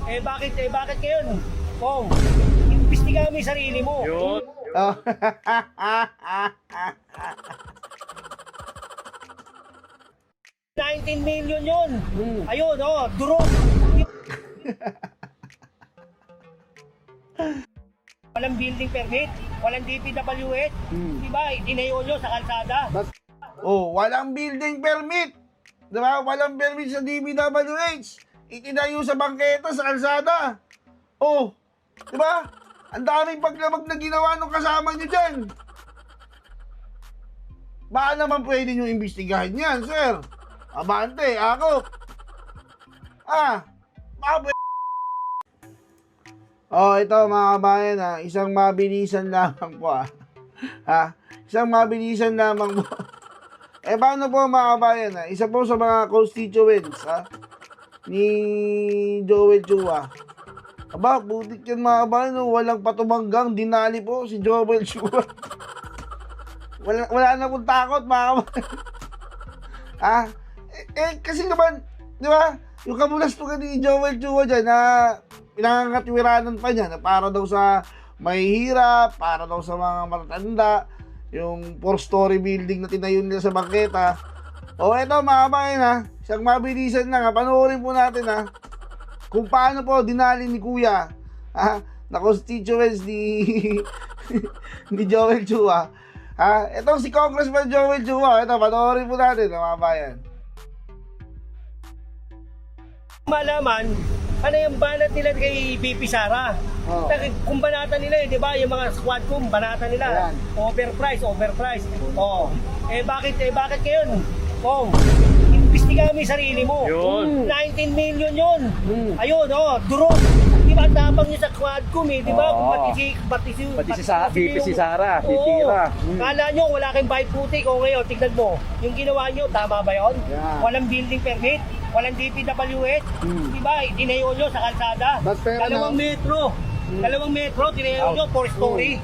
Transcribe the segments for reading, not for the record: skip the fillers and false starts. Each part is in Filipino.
bakit ngayon? Kung, imbestigahan mo yung sarili mo. Yun. Oh. 19 million yun. Hmm. Ayun, oh, durog. Walang building permit, walang DPWH. Diba, itinayo nyo sa kalsada. Oh, walang building permit. Diba? Walang permit sa DPWH. Itinayo sa bangketa, sa kalsada. Oh, diba? Ang daming paglabag na ginawa nung kasama nyo dyan. Baka naman pwede nyo imbestigahan yan, sir. Abante, ako. Baka pwede. Oh, ito mga kabayan, isang mabilisan lamang po, isang mabilisan lamang po. Paano po mga kabayan, isa po sa mga constituents, ni Joel Chua. Aba, butik yan mga kabayan, walang patumanggang, dinali po si Joel Chua. Wala na pong takot mga kabayan. Kasi naman, di ba, yung kamulastugan ni Joel Chua dyan na pinangangatwiranan pa niya na para daw sa mahihirap, para daw sa mga matatanda, yung 4-story building na tinayo nila sa bangketa. O eto mga kabayan, isang mabilisan lang, panoorin po natin kung paano po dinali ni Kuya na constituents ni ni Joel Chua. Etong si Congressman Joel Chua, eto panoorin po natin mga kabayan. Malaman, ano yung banat nila kay BP Sara? Oh. Kung banatan nila di ba? Yung mga squad kung banatan nila. Ayan. Overprice. Oh. Bakit ngayon? Kung, imbestigahan mo yung sarili mo. Yun. 19 million yun. Ayun, oh, durog. Di ba, tapang nyo sa Quadcom di ba? Kung pati si BP si Sara, Oo. titira. Kala nyo, wala kayong bayad putik. O ngayon, tignan mo, yung ginawa nyo, tama ba yun? Yeah. Walang building permit, walang DPWH. Di ba, itinayo nyo sa kalsada. Dalawang metro, tinayo nyo, 4-story.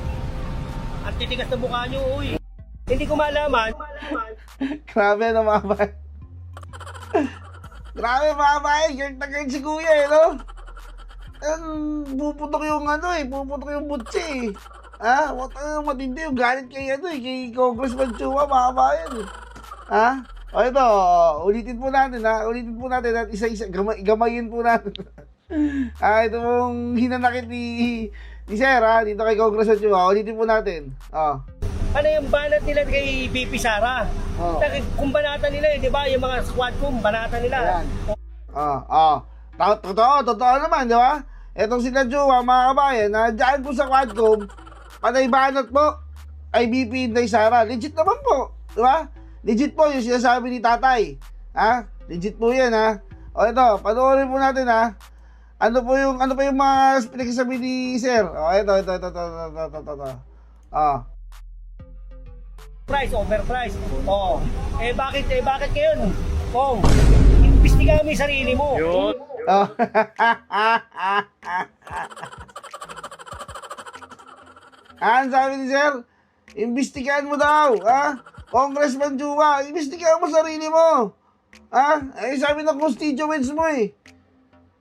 At titigas na mukha nyo, uy. Hindi ko malaman. Grabe na mga kabayan. Grabe mga kabayan, kahit na kahit si Kuya no? Puputok yung puputok yung butsi matindi yung galit kay kay Congressman Chua mga kabayan O ito, ulitin po natin at isa-isa, gamayin po natin. Ito pong hinanakit ni Sir dito kay Congressman Chua, ulitin po natin. Ano yung banat nila kay BP Sara? Oh. Kung banatan nila di ba? Yung mga squad kung banatan nila. Totoo naman, di ba? Etong sila Chua, mga kabayan, dyan po sa Quadcom, panay banat po ay BP Inday Sara. Legit naman po, di ba? Legit po yung sinasabi ni tatay. Legit po yan, O ito, panoorin po natin, Ano po yung mga pinagsasabi ni Sir? Ito. Overprice. Oh. Bakit ngayon? Kung, imbestigahan mo yung sarili mo. Yun. Ang sabi ni Sir, imbestigahan mo daw, Congressman Chua, imbestigahan mo sarili mo. Sabi ng constituents mo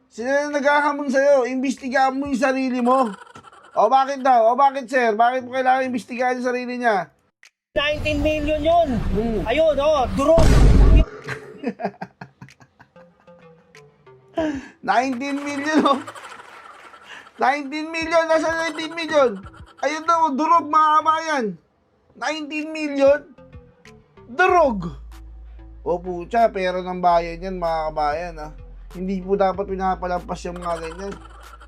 sila na naghahamon sa'yo, imbestigahan mo yung sarili mo. Bakit daw? Bakit Sir? Bakit mo kailangan imbestigahan yung sarili niya? 19 million yun. Ayun, oh, durog. 19 million, 19 million, nasa 19 million. Ayun daw, durog mga kabayan. 19 million, durog. Pucha, pera ng bayan yan mga kabayan Hindi po dapat pinapalampas yung mga ganyan.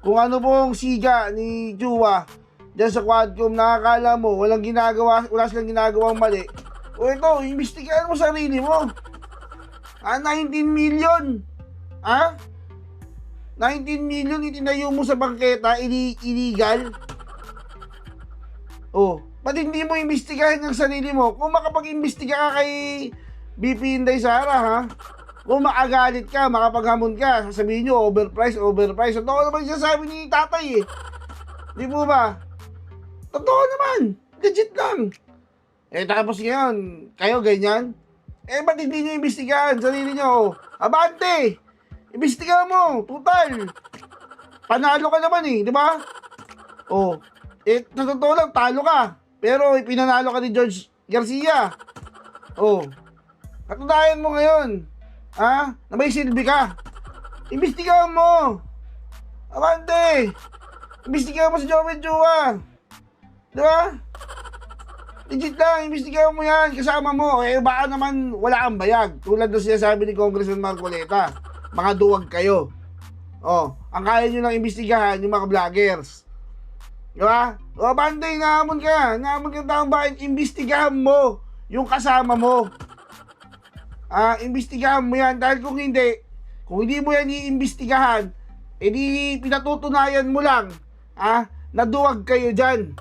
Kung ano pong siga ni Chua dyan sa Quadcom, nakakala mo, wala silang ginagawang mali. Ito, imbestigahan mo sarili mo. 19 million. 19 million itinayo mo sa bangketa, illegal. Ba't hindi mo imbestigahan yung sarili mo? Kung makapag-imbestiga ka kay BP Inday Sara, kung makagalit ka, makapaghamon ka, sasabihin nyo, overprice. Totoo naman yung sasabi ni tatay Di po ba? Totoo naman. Legit lang. Tapos ngayon, kayo ganyan? Ba't hindi nyo imbestigahan sarili nyo? Abante! Imbestigahan mo, total. panalo ka naman eh, di ba? Oh, sa totoo lang, talo ka. Pero pinanalo ka ni George Garcia. Oh, katunayan mo ngayon, na may silbi ka. Imbestigahan mo. Abante. Imbestigahan mo si Joel Chua. Di ba? Legit lang, imbestigahan mo yan, kasama mo. Baka naman wala kang bayag. Tulad ng sinasabi ni Congressman Marcoleta. Mga duwag kayo. Ang kaya nyo lang imbestigahan yung mga vloggers. Di ba? Abante, nahamon ka. Nahamon ka ng taong bayan. Imbestigahan mo yung kasama mo. Imbestigahan mo yan. Dahil kung hindi mo yan iimbestigahan, edi pinatutunayan mo lang, na duwag kayo dyan.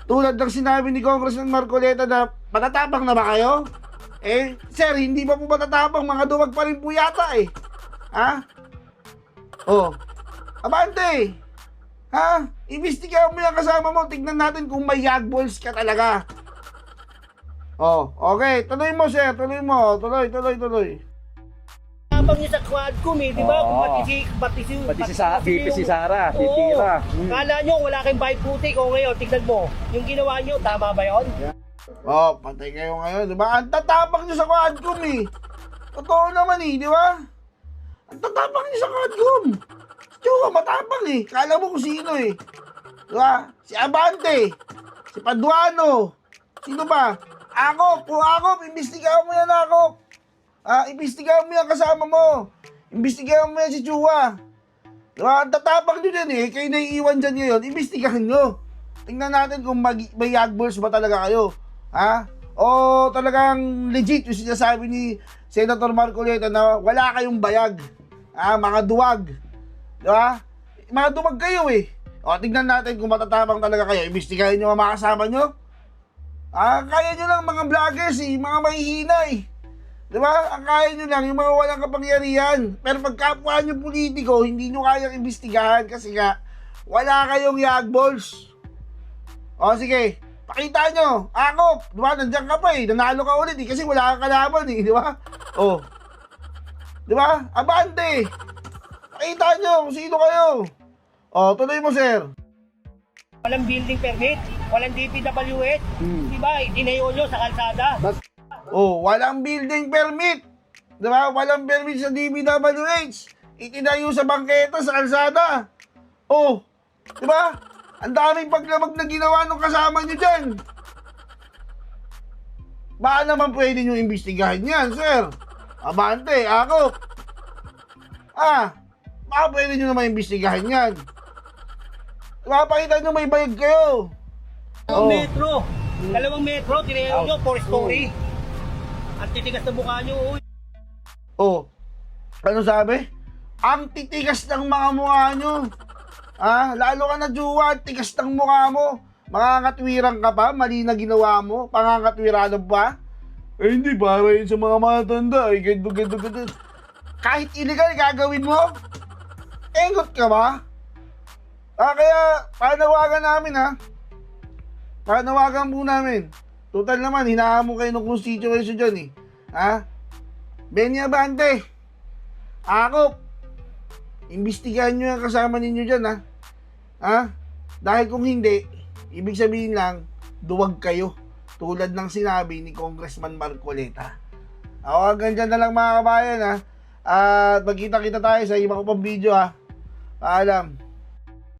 Tulad ng sinabi ni Congressman Marcoleta na matatapang na ba kayo? Sir, hindi pa po matatapang, mga duwag pa rin po yata eh. Abante! Imbestigahan mo yung kasama mo, tignan natin kung may yagballs ka talaga. Okay, tuloy mo sir, tuloy mo, tuloy. Habang niya sa Quadcom di ba? Pati si Sara, titira. Kala nyo wala kayong bayad putik o ngayon, tignan mo. Yung ginawa nyo, tama ba yun? Patay kayo ngayon, di ba? Ang tatapang nyo sa Quadcom eh. Totoo naman eh, di ba? Ang tatapang nyo sa Quadcom. Chua, matapang eh. Kala mo kung sino eh. Di ba? Si Abante, si Paduano, sino ba? Akop, imbestigahan mo yan, Akop. Imbestigahan mo yan kasama mo. Imbestigahan mo yan si Chua. Diba? Ang tatapang nyo dyan eh. Kayo naiiwan dyan ngayon. Imbestigahan nyo. Tingnan natin kung may yagballs ba talaga kayo. O talagang legit yung sinasabi ni Senator Marcoleta na wala kayong bayag. Mga duwag. Diba? Mga duwag kayo eh. Tingnan natin kung matatapang talaga kayo. Imbestigahan nyo ang mga kasama nyo. Kaya nyo lang mga vloggers eh. Mga mahihina eh. Diba? Ang kaya nyo lang yung mga walang kapangyarihan. Pero pag kapwa nyo politiko, hindi nyo kayang imbestigahan kasi nga wala kayong yagballs. Sige, pakita nyo. Akop, diba? Nandiyan ka pa eh. Nanalo ka ulit eh kasi wala kang kalaban eh. Diba? Diba? Abante. Pakita nyo kung sino kayo. Tuloy mo sir. Walang building permit, walang DPWH, diba? Itinayo nyo sa kalsada. Walang building permit. Diba? Walang permit sa DPWH. Itinayo sa bangketa, sa kalsada. Diba? Ang daming paglamag na ginawa ng kasama nyo dyan. Baka naman pwede nyo imbestigahan yan, sir. Abante, ako. Baka pwede nyo naman imbestigahan yan. Diba? Pakita nyo may bayag kayo. Dalawang metro, tinayo nyo, 4-story. Ang titigas na mukha nyo, Ano sabi? Ang titigas ng mga mukha nyo. Lalo ka na Chua, tigas ng mukha mo. Makakatwiran ka pa, mali na ginawa mo. Pangakatwiranan pa. Hindi, para yun sa mga matanda. Ganto. Kahit illegal, gagawin mo? Engot ka ba? Kaya, panawagan namin Panawagan po namin. Total naman, hinahamon kayo ng constituency dyan eh. Benny Abante, Akop, imbestigahan nyo yung kasama ninyo dyan Dahil kung hindi, ibig sabihin lang, duwag kayo. Tulad ng sinabi ni Congressman Marcoleta. Hanggang dyan na lang mga kabayan At magkita-kita tayo sa iba ko pang video Paalam.